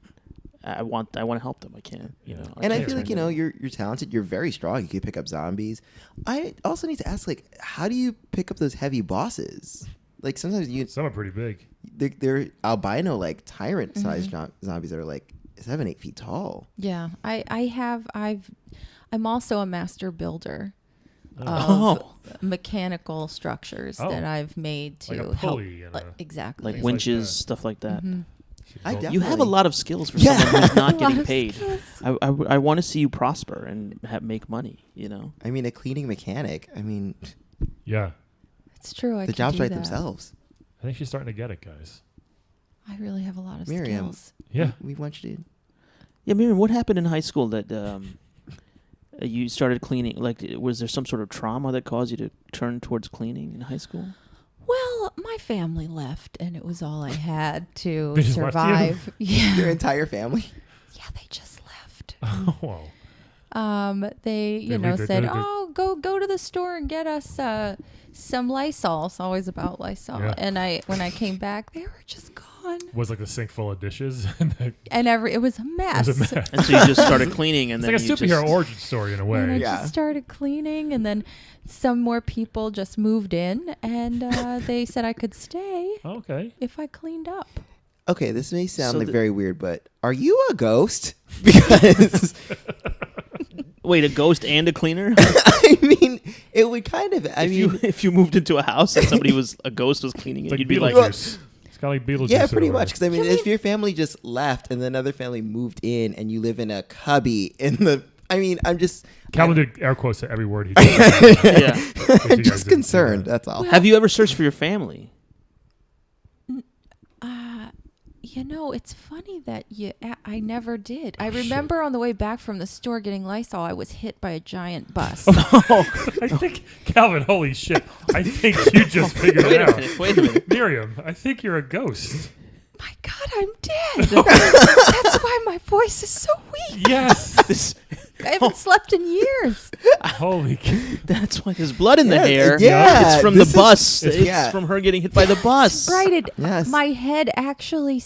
I want to help them. I can't. You know.
And I
can't
feel like,
turn down.
you're talented. You're very strong. You can pick up zombies. I also need to ask, like, how do you pick up those heavy bosses? Like, sometimes
Some are pretty big.
they're albino, like, tyrant-sized zombies that are, like, 7-8 feet tall.
yeah, I'm also a master builder of
Oh.
mechanical structures
Oh.
that I've made to
Like a pulley
help.
and a-
Exactly.
like
Things like
winches,
that.
stuff like that.
I
Built-
You
definitely-
have a lot of skills for
Yeah.
someone who's not
A lot
getting
of
paid.
skills.
I want to see you prosper and make money. You know.
I mean, a cleaning mechanic. I mean,
Yeah.
It's true. I
the
can
jobs
do
write
that.
themselves.
I think she's starting to get it, guys.
I really have a lot of
Miriam.
skills.
Yeah.
We want you to.
Yeah, Miriam, what happened in high school that you started cleaning? Like, was there some sort of trauma that caused you to turn towards cleaning in high school?
Well, my family left, and it was all I had to
They just left you?
survive. Yeah,
Your entire family?
yeah, they just left.
Oh, well.
They
They leave their-
said,
their-
"Oh, go to the store and get us some Lysol." It's always about Lysol.
Yeah.
And when I came back, they were just gone,
Was like the sink full of dishes. And
and it was a mess.
it was a mess.
And so you just started cleaning, and
It's
then
like a
you
superhero
just,
origin story in a
And I
way.
Yeah.
just started cleaning, and then some more people just moved in, and they said I could stay
Okay.
if I cleaned up.
Okay, this may sound
So
like
the-
very weird, but are you a ghost? Because
Wait, a ghost and a cleaner?
I mean, it would kind of.
If you moved into a house and somebody was a ghost was cleaning
It's
it,
like
you'd be like,
Beetlejuice. It's kind of like Beetlejuice.
yeah,
in
pretty
a way.
much. Because I mean, if your family just left and then another family moved in, and you live in a cubby in the. I mean, I'm just.
Calvin did air quotes to every word he did.
yeah.
you
I'm
guys
just
didn't see
concerned.
that.
That's all.
Have you ever searched for your family?
It's funny that I never did. I remember on the way back from the store getting Lysol, I was hit by a giant bus.
I think, Calvin, holy shit. I think you just figured it out.
Wait a minute.
Miriam, I think you're a ghost.
My God, I'm dead. That's why my voice is so weak.
Yes.
I haven't slept in years.
Holy
That's why there's blood in the hair.
yeah,
It's from the
this is-
bus. It's
yeah.
from her getting hit by the bus.
Right.
Yes.
My head actually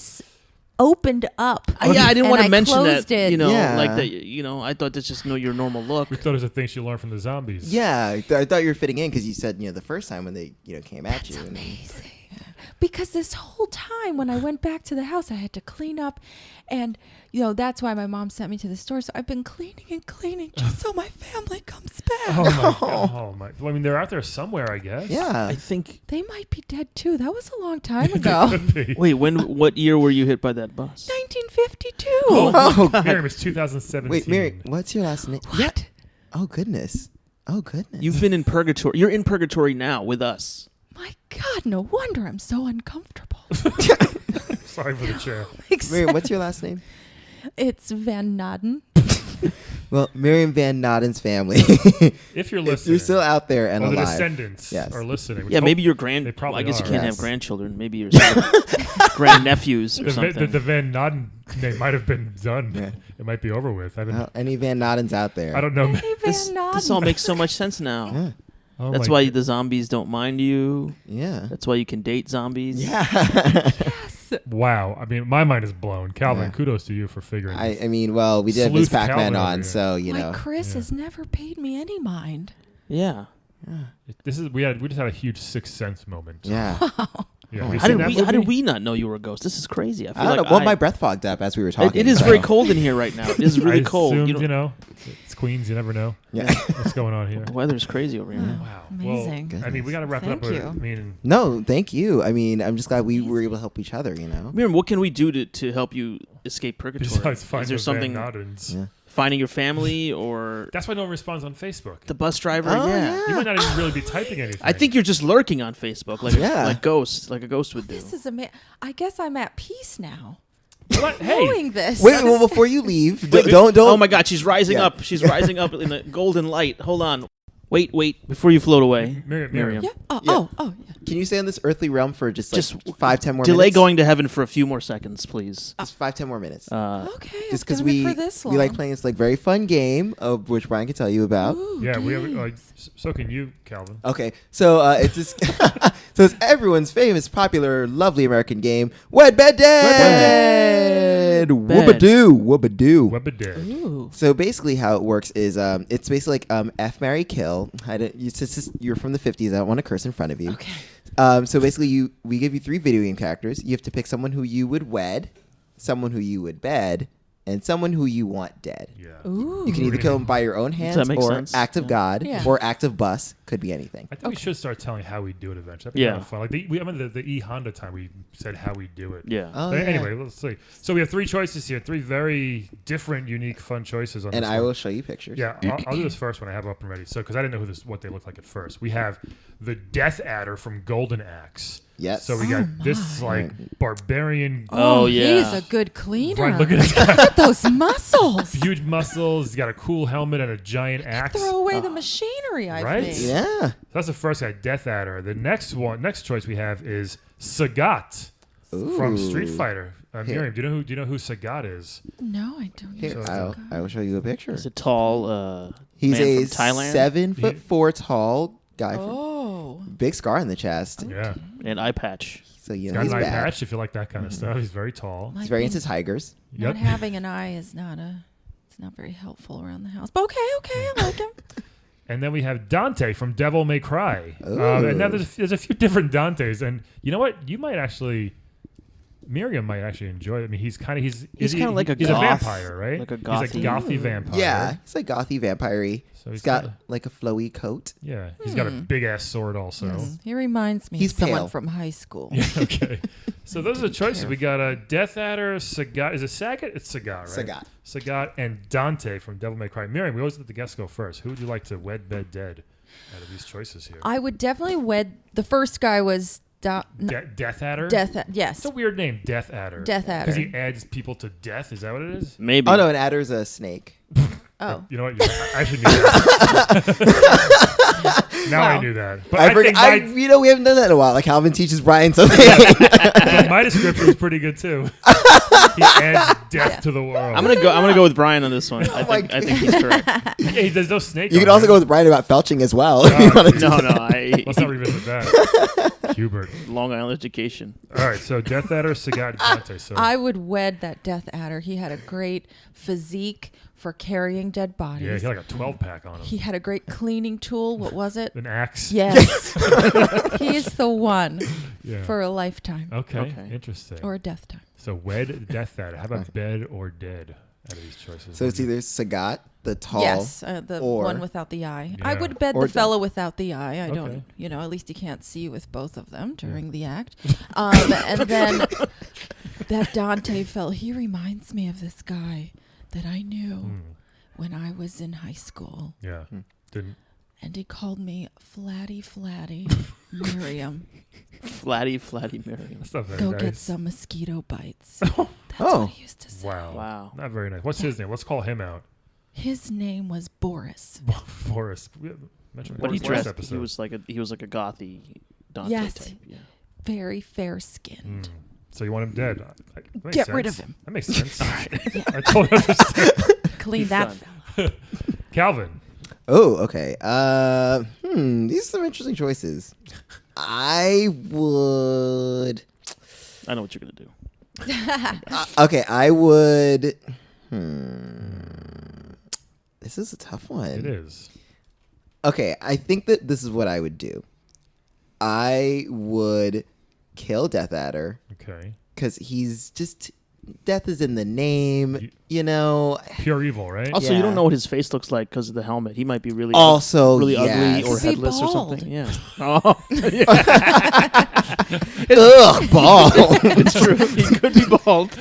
opened up.
Yeah, I didn't
and
want to
I
mention that.
closed it.
Yeah.
Like that. I thought that's just your normal look.
We thought it was a thing she learned from the zombies.
Yeah, I thought you were fitting in because you said the first time when they came at you. and then-
Amazing. Because this whole time when I went back to the house, I had to clean up. And, that's why my mom sent me to the store. So I've been cleaning and cleaning just so my family comes back.
Oh, my God. Oh, my. Well, I mean, they're out there somewhere, I guess.
Yeah.
I think.
They might be dead, too. That was a long time ago.
Could be.
Wait, what year were you hit by that bus?
1952.
Oh,
Miriam, it's 2017.
wait, Mary, what's your last name?
What?
Yeah. Oh goodness. Oh goodness.
You've been in purgatory. You're in purgatory now with us.
My God, no wonder I'm so uncomfortable.
Sorry for the chair.
Mary, what's your last name?
It's Van Naden.
Well, Miriam Van Naden's family.
If you're
If
listening.
you're still out there and
or the
alive.
descendants
Yes.
are listening. which
Yeah, maybe
hope-
your
They probably
I guess you
are.
can't
Yes.
have grandchildren. Maybe your grandnephews or
The
something.
Van Naden name might have been done.
Yeah.
It might be over with.
Well, any Van Nadens out there?
I don't know.
Hey,
this
Van
all
Naden.
makes so much sense now.
Yeah.
Oh
That's
my
why
God.
the zombies don't mind you.
Yeah.
That's why you can date zombies.
Yeah.
Yes.
Wow. I mean, my mind is blown. Calvin,
Yeah.
kudos to you for figuring this.
I mean, well, we did have Miss
Sleuth
Pac-Man
Calvin over
on,
here.
so
My Chris
Yeah.
has never paid me any mind.
Yeah.
We just had a huge Sixth Sense moment.
Yeah.
Yeah. Have you
How
seen
did
that
we? How did
movie?
we not know you were a ghost? This is crazy. I feel
I don't
like
know. Well, my breath fogged up as we were talking.
It is
so-
very cold in here right now. It is really
I
cold.
assumed,
You know,
it's Queens. You never know
Yeah.
what's going on here.
the weather's crazy over here.
Wow.
Amazing.
Well, I mean, we got to wrap it up.
Thank
With,
you.
I mean,
No, thank you. I mean, I'm just glad we were able to help each other.
Miriam, what can we do to help you escape purgatory?
besides finding
is there
the
something
Van Nadens.
Yeah.
finding your family or
That's why no one responds on Facebook.
the bus driver?
Oh,
yeah.
You might not even really be typing anything.
I think you're just lurking on Facebook, like
Yeah.
like ghosts, like a ghost would do.
This is I guess I'm at peace now.
What? Hey,
Knowing this.
Wait, well, before you leave,
Wait,
don't.
Oh my God, she's rising
Yeah.
up. She's rising up in the golden light. Hold on. Wait, before you float away.
Miriam.
Yeah. Oh,
Yeah.
yeah.
Can you stay in this earthly realm for just
Just
5-10 more
Delay
minutes?
going to heaven for a few more seconds, please.
Just 5-10 more minutes.
Okay.
just
it's
because
gonna be
we
for this long.
like playing this very fun game of which Brian can tell you about.
Ooh,
Yeah, we have.
games.
So can you, Calvin?
Okay, so it's this. So it's everyone's famous, popular, lovely American game, Wed Bed Dead.
Bed.
Whoobadoo, whoobadoo.
Webadoo.
Ooh.
So basically, how it works is it's basically like F, Marry, Kill. Since you're from the 50s, I don't want to curse in front of you.
Okay.
So basically, we give you 3 video game characters. You have to pick someone who you would wed, someone who you would bed, and someone who you want dead.
Yeah.
Ooh.
You can either kill them by your own hands
that make
or
sense?
act of God
Yeah.
or act of bus. Could be anything.
I think we should start telling how we do it eventually. That'd be
Yeah.
kind of fun. Like I remember the E Honda time we said how we do it.
Yeah.
Oh,
But
yeah.
anyway, let's see. So we have 3 choices here. 3 very different, unique, fun choices on
And
this
I
one.
will show you pictures.
Yeah, I'll do this first one. I have it up and ready. So, because I didn't know what they looked like at first. We have the Death Adder from Golden Axe.
Yes.
So we got this like barbarian,
Oh, yeah.
He's a good cleaner.
Right, look at this guy.
Look at those muscles.
Huge muscles. He's got a cool helmet and a giant axe.
Throw away the machinery, I
Right?
think.
Yeah.
So that's the first guy, Death Adder. The next choice we have is Sagat from Street
Ooh.
Fighter. Miriam, do you know who Sagat is?
No, I don't.
Here,
know.
I will show you a picture.
He's a tall
He's
man
a
from Thailand
7'4" tall guy, from
Oh.
big scar on the chest.
Yeah,
and eye patch.
So you
he's
know
got
he's
an eye
bad.
patch if you like that kind of stuff. He's very tall.
Might
He's very
be-
into tigers.
Not
Yep.
having an eye is it's not very helpful around the house. But okay, I like him.
And then we have Dante from Devil May Cry.
Ooh.
And now there's a few different Dantes. And you know what? Miriam might actually enjoy it. I mean, he's kind of
like a
he's
goth,
a vampire, right?
like a
He's
gothy-
a gothy
Ooh.
vampire.
Yeah, he's like gothy vampire-y.
So
He's
he's
got
kinda-
like a flowy coat.
Yeah, he's got a big ass sword also.
Yes. He reminds me
He's
of someone
pale.
from high school.
Yeah, okay. So those are the choices. We got a Death Adder, Sagat. Is it Sagat? It's Sagat, right?
Sagat.
Sagat and Dante from Devil May Cry. Miriam, we always let the guests go first. Who would you like to wed, bed, dead out of these choices here?
I would definitely wed. The first guy was
Death Adder?
Yes.
It's a weird name, Death Adder.
Death Adder.
Because he adds people to death. Is that what it is?
Maybe.
Oh no, an adder's a snake.
Oh.
You know what? I should know that. Now I
Wow.
knew that. But
I forget.
think
We haven't done that in a while. Like Calvin teaches Brian something.
my description was pretty good too. He adds death to the world.
I'm gonna go with Brian on this one. I
my
think he's correct.
Yeah, there's no snake.
You
on
can also
there.
go with Brian about felching as well. if you wanna do
No,
that.
Let's not revisit that. Hubert.
Long Island education.
All right, so Death Adder, Sagat, Dante. So
I would wed that Death Adder. He had a great physique for carrying dead bodies.
yeah, he had like a 12-pack on him.
He had a great cleaning tool. What was it?
An axe.
Yes. He is the one
Yeah.
for a lifetime
Okay, interesting.
or a death time.
So wed, Death Adder. How about bed or dead out of these choices?
So it's either Sagat, the tall.
Yes, the
or-
one without the eye. I
Yeah.
would bed
Or
the fellow without the eye. I
Okay.
don't, at least you can't see with both of them during the act. And then that Dante fellow, he reminds me of this guy that I knew when I was in high school.
Yeah. Didn't.
And he called me Flatty Miriam.
Flatty Miriam.
That's not very
Go
nice.
get some mosquito bites. That's
Oh.
what he used to say.
Wow. Not very nice. What's his name? Let's call him out.
His name was Boris.
Forrest. We mentioned
But he
Boris last
dressed.
episode.
He was like a gothy Dante
Yes.
type. Yeah.
Very fair-skinned.
So you want him dead? That makes
Get rid
sense.
of him.
That makes sense. I totally understand.
Clean
He's
that
done.
fella.
Calvin.
Oh, okay. These are some interesting choices. I would.
I know what you're gonna do.
Okay, I would. This is a tough one.
It is.
Okay, I think that this is what I would do. I would kill Death Adder
Okay.
because he's just. Death is in the name, you know.
Pure evil, right?
Also, you
Yeah.
don't know what his face looks like because of the helmet. He might be really
Also,
really
yes.
ugly or
Could be
headless or
bald.
something. Yeah. Oh,
Ugh, ball.
it's true. He could be bald.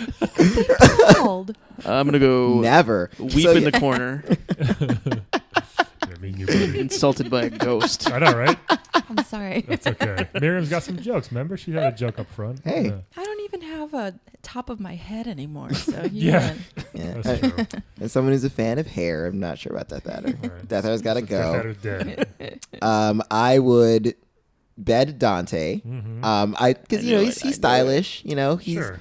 Bald.
I'm gonna go
Never.
weep
So,
in the corner,
Yeah, me and you, buddy.
insulted by a ghost.
I know, right?
I'm sorry.
That's okay. Miriam's got some jokes. Remember, she had a joke up front.
Hey.
Yeah.
I don't even have a top of my head anymore. So you
Yeah.
win.
Yeah.
That's true.
As someone who's a fan of hair, I'm not sure about Death Adder.
All right.
Death Adder's got to
So
go.
Death Adder's dead.
I would bed Dante.
Mhm.
Because
I knew
he's
it.
stylish. You know, he's
Sure.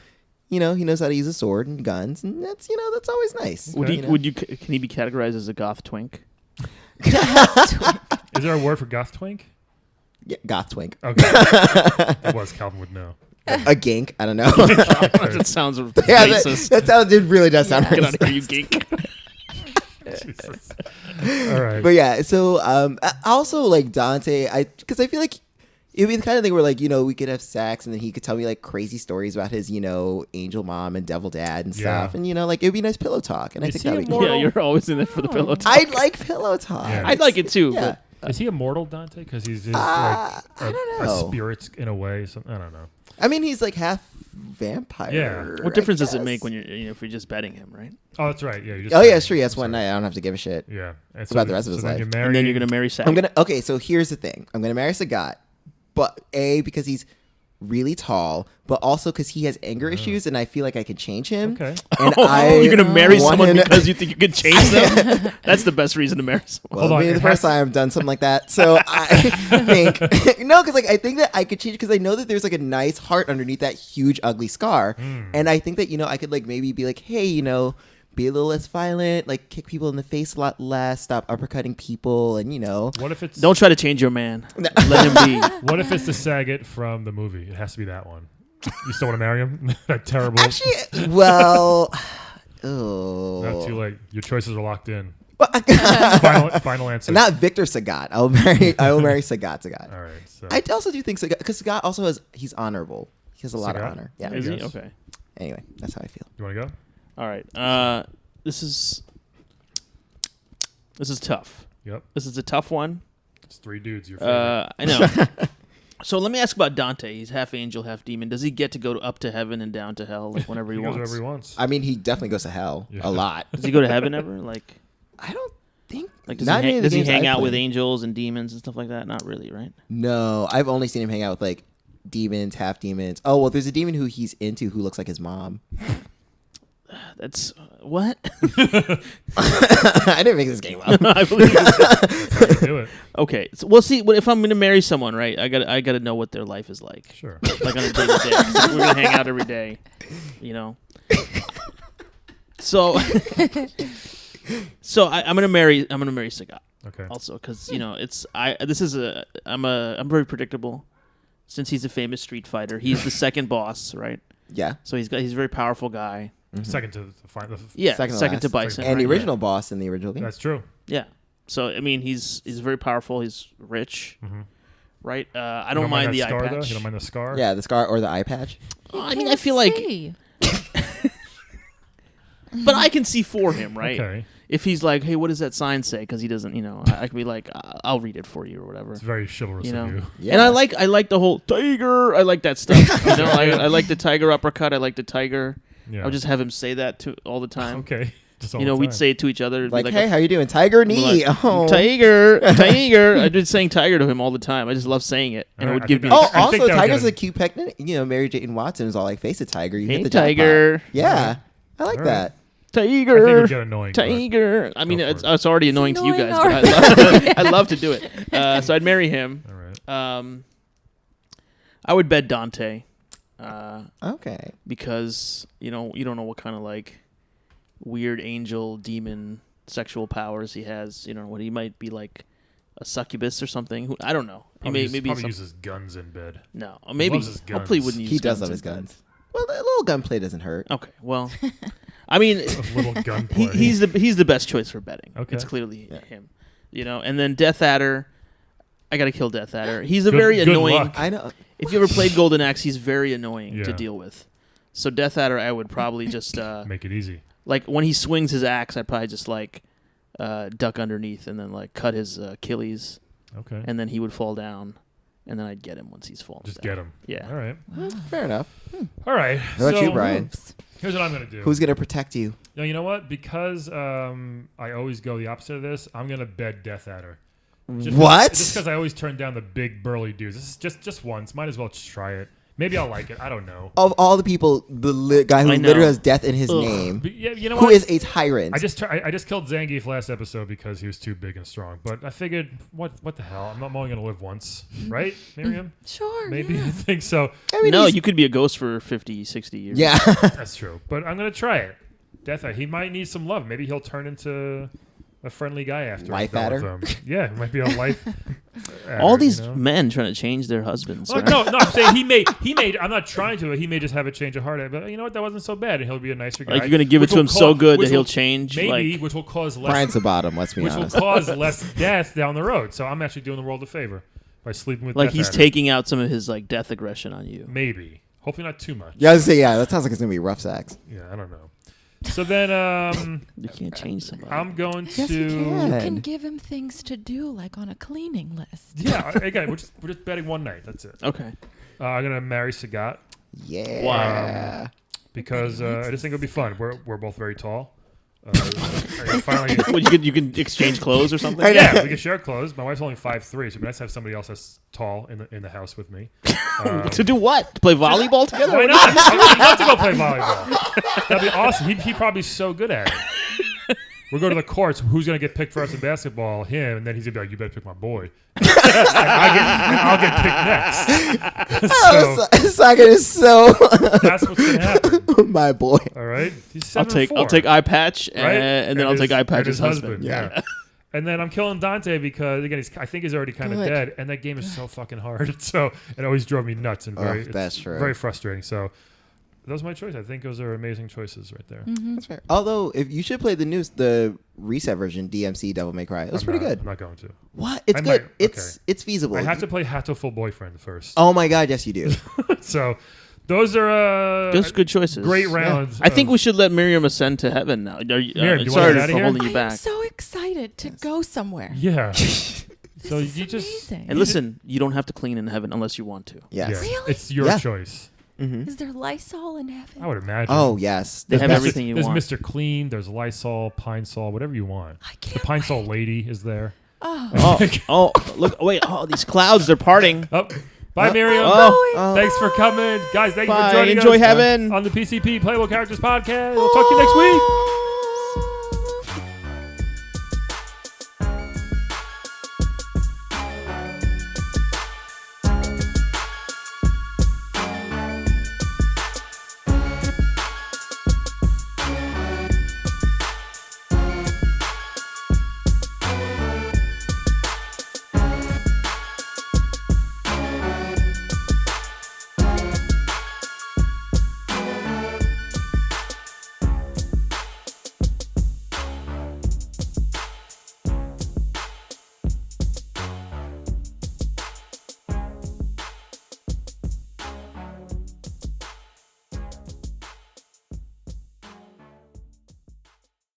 he knows how to use a sword and guns, and that's that's always nice.
Would
you
he?
know?
Can he be categorized as a goth twink?
Is there a word for goth twink?
Yeah, goth twink,
Okay. That was Calvin would know.
a gink. I don't know.
That sounds
Yeah,
racist.
that sounds. It really does sound
Get out of
racist.
here, you geek.
Jesus. All right.
But yeah, so I also like Dante. Because I feel like it'd be the kind of thing where we could have sex and then he could tell me like crazy stories about his angel mom and devil dad and stuff,
Yeah.
and it'd be nice pillow talk. And I
Is
think
he
that'd be
immortal?
Yeah, you're always in there for the pillow talk.
I like pillow talk.
Yeah.
I'd like it too,
Yeah.
Is he immortal, Dante? Because he's just
I
like
don't
a
know.
spirit in a way. I don't know.
I mean, he's like half vampire.
Yeah.
What difference
I
does it make
guess.
when if you're just betting him, right?
Oh, that's right. Yeah. You just
Oh yeah, sure. Yes, one night I don't have to give a shit.
Yeah. And
about the rest of his
then
life.
You
And
marry,
then you're gonna marry Sally.
Okay, so here's the thing. I'm gonna marry Sagat, but because he's really tall, but also because he has anger issues, and I feel like I can change him.
Okay.
And
You're gonna marry
want
someone
him to-
because you think you can change them? That's the best reason to marry someone.
Well,
Hold on,
maybe the
it
first
has-
time I've done something like that. So I think no, because I think that I could change because I know that there's like a nice heart underneath that huge ugly scar, and I think that I could maybe be like, hey, be a little less violent, like kick people in the face a lot less, stop uppercutting people, and
What if it's
Don't try to change your man. Let him be.
What if it's the Saget from the movie? It has to be that one. You still want to marry him? That terrible.
actually, well,
Not too
oh,
late. Your choices are locked in.
not
Final answer.
Victor Sagat. I will marry Sagat.
All right. So
I also do think Sagat because Sagat also he's honorable. He has a lot of
Sagat?
honor. Yeah.
Is he?
Yes.
Okay.
Anyway, that's how I feel.
you want to go?
All right. This is tough.
Yep.
This is a tough one.
It's three dudes. Your favorite.
I know. So let me ask about Dante. He's half angel, half demon. Does he get to go up to heaven and down to hell whenever he
He goes
wants?
wherever he wants.
I mean, he definitely goes to hell
Yeah.
a lot.
Does he go to heaven ever?
I don't think.
Like does
not
he,
any of the
does he
games
hang
I've
out with
played.
angels and demons and stuff like that? Not really, right?
No, I've only seen him hang out with demons, half demons. Oh well, there's a demon who he's into who looks like his mom.
That's what?
I didn't make this game up.
I believe it.
That's how you do it.
Okay. So, well, see, if I'm going to marry someone, right, I got to know what their life is like.
Sure.
Like on a day-to-day. 'Cause we're going to hang out every day, you know. So, I'm going to marry Sagat.
Okay.
Also, because I'm very predictable. Since he's a famous street fighter, he's the second boss, right?
Yeah.
So he's a very powerful guy.
Second to the final.
Yeah,
Second
second
to
to
last.
Bison.
And the
right?
original boss in the original game.
That's true.
Yeah. So I mean, he's very powerful. He's rich,
Mhm.
right? I
You
don't mind the
that
eye
scar, though?
patch.
You don't mind the scar?
Yeah, the scar or the eye patch.
I mean, I feel like, but I can see for him, right?
Okay.
If he's like, hey, what does that sign say? Because he doesn't, I can be like, I'll read it for you or whatever.
It's very chivalrous
You know?
of you.
Yeah.
And I like the whole tiger. I like that stuff. I like the tiger uppercut. I like the tiger.
Yeah.
I'll just have him say that all the time.
Okay. Just all
You know,
the
we'd
time.
say it to each other. It'd be
Like, hey, how you doing? Tiger knee.
like,
Oh.
Tiger. I've been saying tiger to him all the time. I just love saying it, and it
Alright,
would
I
give
think
me.
that-
Oh,
I think
also,
that would
Tiger's
get
a cute pet name. You know, Mary Jane Watson is all like, face a tiger. You
Hey,
hit the jackpot.
tiger.
Yeah. I like
Alright.
that.
I think it
Tiger.
would get annoying. but-
Tiger. I mean,
Go
it's,
for it.
it's already annoying to you
annoying
guys, but I love to do it. So I'd marry him.
All right.
I would bed Dante,
Okay.
because you don't know what kind of like weird angel demon sexual powers he has. You know what he might be like, a succubus or something. I don't know.
Probably
maybe
probably
some,
uses guns in bed.
no. Maybe
loves his
hopefully he
guns.
wouldn't use.
He does
guns
love his
in bed.
guns. Well, a little gunplay doesn't hurt.
Okay, well, I mean,
A little gunplay.
he's the best choice for betting.
Okay.
It's clearly
Yeah.
him. You know, and then Death Adder. I gotta kill Death Adder. He's a
Good-
very
good
annoying.
luck.
I know.
If you ever played Golden Axe, he's very annoying to
Yeah.
deal with. So Death Adder, I would probably just
Make it easy.
like when he swings his axe, I'd probably just like duck underneath and then like cut his Achilles,
Okay.
and then he would fall down, and then I'd get him once he's fallen.
Just
down.
get him.
Yeah.
All right.
Fair enough.
All right.
How about
so
you, Brian?
Here's what I'm gonna do.
Who's going to protect you?
No, you know what? Because I always go the opposite of this. I'm gonna bed Death Adder.
What?
Just because I always turn down the big burly dudes. This is just once. Might as well just try it. Maybe I'll like it. I don't know.
Of all the people, the guy who
I know.
literally has death in his
Ugh.
name,
But yeah, you know
who
what?
is a tyrant.
I just killed Zangief last episode because he was too big and strong. But I figured, what the hell? I'm only gonna live once, right, Miriam?
Sure.
Maybe
yeah.
I think so.
I mean,
No,
he's-
you could be a ghost for 50, 60 years.
Yeah.
That's true. But I'm gonna try it. Death Adder. He might need some love. Maybe he'll turn into a friendly guy after.
Life
I'm done
adder?
with him. Yeah, it might be a life. adder,
All these
you know?
men trying to change their husbands.
Well, no, I'm saying he may. I'm not trying to. He may just have a change of heart. But you know what? That wasn't so bad, and he'll be a nicer guy.
Like you're gonna give it
which
to
will
him so good that
which
he'll
will-
change.
Maybe,
like,
which will cause less.
Brian's the bottom, let's be
which will
honest.
cause less death down the road. So I'm actually doing the world a favor by sleeping with.
like
Death
he's
Adder.
taking out some of his like death aggression on you.
Maybe, hopefully not too much.
Yeah, I was gonna say, yeah, that sounds like it's going to be rough sex.
Yeah, I don't know. So then,
You can't change somebody.
I'm going
Yes, you
to.
can.
You can give him things to do, like on a cleaning list.
Yeah, again, we're just betting one night. That's it.
Okay.
I'm gonna marry Sagat
Yeah.
Wow.
because I just think it'll be fun. We're both very tall. Finally,
Well, you can exchange clothes or something.
I know.
yeah, we can share clothes. My wife's only 5'3", so it'd be nice to have somebody else that's tall in the house with me.
To do what? To play volleyball together?
Why not? I'd love to go play volleyball. That'd be awesome. He'd probably be so good at it. We'll go to the courts. Who's going to get picked for us in basketball? Him. And then he's going to be like, you better pick my boy. and I'll get picked next.
Oh,
so
Sagan is so
that's what's going to happen.
my boy.
All right? He's
I'll
7'4",
take eye patch,
right?
and then I'll take eye patch's
his
husband.
Yeah. And then I'm killing Dante because, again, I think he's already kind of
Good.
dead. And that game is so fucking hard. So it always drove me nuts and very,
that's
it's
true.
very frustrating. So those are my choices. I think those are amazing choices right there.
That's fair. Although, if you should play the reset version, DMC Devil May Cry. It was pretty good.
I'm not going to.
What? It's
I
good.
might-
It's feasible.
I have to play Hatoful Boyfriend first.
Oh my god, yes you do.
So those are
Those are good choices.
great rounds.
I think
of-
we should let Miriam ascend to heaven now.
Miriam, do you wanna
sorry
get outta
for
here?
holding
I
you
am
back.
so excited to go somewhere.
Yeah.
This
So
is
you just
amazing.
And listen, you don't have to clean in heaven unless you want to.
Yes.
yeah,
Really?
it's your
Yeah.
choice.
Mm-hmm.
Is there Lysol in heaven?
I would imagine.
Oh yes.
They
There's
have
Mr.
everything you
there's
want.
Mr. Clean. There's Lysol, Pine Sol, whatever you want.
I
The
can't
Pine Sol
wait.
lady is there.
Oh,
Oh, look! Wait! Oh, these clouds—they're parting.
Oh, Bye, Miriam. Thanks for coming. Guys, thank you for joining
Enjoy
us
heaven.
on the PCP Playable Characters Podcast. We'll talk to you next week.